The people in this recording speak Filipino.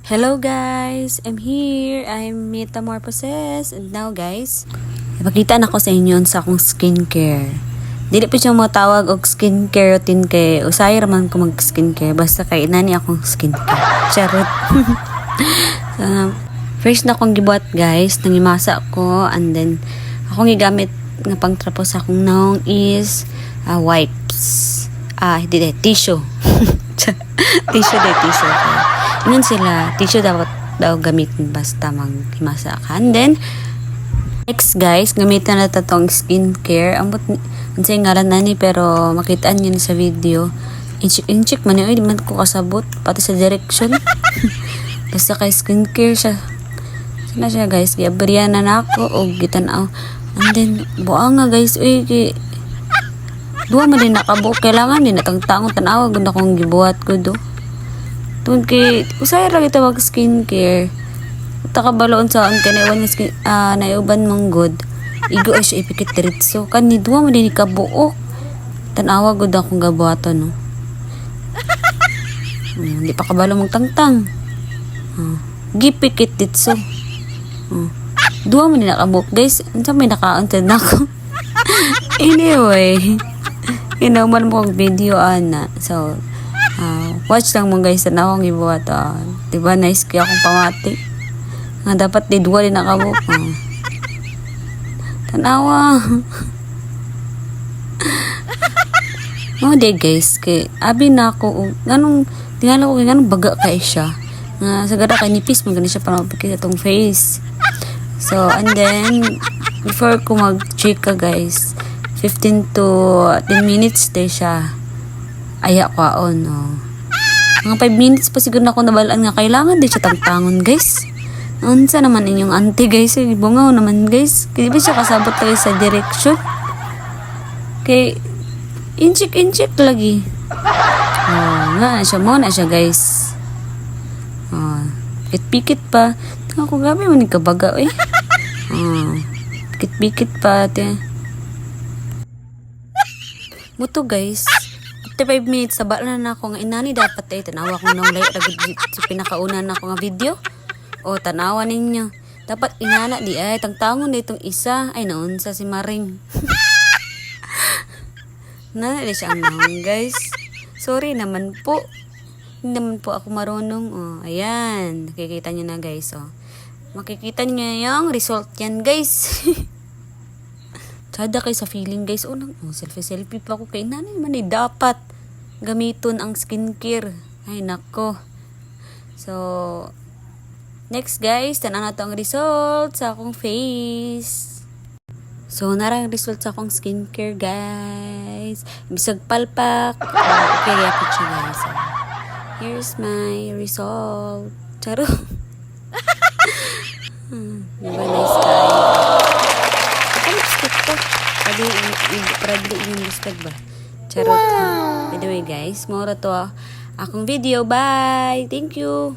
Hello guys! I'm here! I'm Metamorphosis. And now guys, ipakita na ko sa inyo sa akong skincare. Dili pa siya matawag og skincare routine kay usay raman ko mag skincare basta kay inani akong skincare. Charot! So, first na akong gibuhat guys, nangimasa ko and then akong gigamit nga pangtrapo sa akong naong is wipes. Hindi tissue. Tissue. Yun sila, tissue dapat daw gamitin basta maghimasa ka. And then, next guys, gamitan na tatong skincare. Ang say ngalan na ni, pero makitaan nyo sa video. Inchik man yun, di man ko kasabot, pati sa direction. Basta kay skincare siya. Sana siya guys, giabriyan na ako, o gitanaw. And then, buang nga guys, duwa man din nakabuok, kailangan din natangtangon tanawa, ganda kong gibuhat ko do. Tungkol kay, usay ra kita mag skincare. Takabaloon sa ang kanaiwan nga skin, naiuban mong good. Igo ay siya ipikit diritso. Kanidwa mo din ikabuok. Tanawa good akong gabuhaton, no. Hindi pa kabalo mong tangtang. Gipikit ditso. Duwa mo din nakabuok. Guys, ano may nakaantad na ako? Anyway, inaman mo kong video, ana. So, watch lang mo guys na akong ibuhat. Diba nice kaya akong pamati nga dapat di duwa din nakabuk. Tanawa. De guys kay abi na ako ganong tingala ko ganong baga kay siya nga sagada kay nipis man gani siya para mapikit atong face. So and then before ko mag-check ka guys 15 to 10 minutes day siya aya kwaon. Mga 5 minutes pa siguro na ako nabalaan nga kailangan din siya tangtangon guys. Unsa naman inyong auntie guys, bungaw naman guys. Kaya ba siya kasabot tayo sa direction? Kay inchik lagi. Nga siya mo na siya guys. Pikit pa. Tingnan ko gabi mo ni kabaga eh. Pikit pa ate. Muto guys. 5 minutes sa bala na ako nga inani dapat ay tanawa ko nang layo ragid sa pinakauna na ako nga video. O tanawa ninyo. Dapat inana di ay tangtangon ditong isa ay naon sa si Maring. Nana siya ang naon guys. Sorry naman po. Hindi naman po ako marunong. Ayan. Nakikita nyo na guys. Makikita nyo yung result yan guys. Sada kay sa feeling guys. Selfie pa ako kay nanay man dapat gamiton ang skincare. Ay nako. So next guys, tanan na to ang result sa akong face. So narang result sa akong skincare guys. Bisag palpak. Okay yapit siya guys. Here's my result. Charo. Diba nice guys. Lipstick to. Probably yung lipstick ba? Charot. By the way guys, mora to akong video. Bye! Thank you!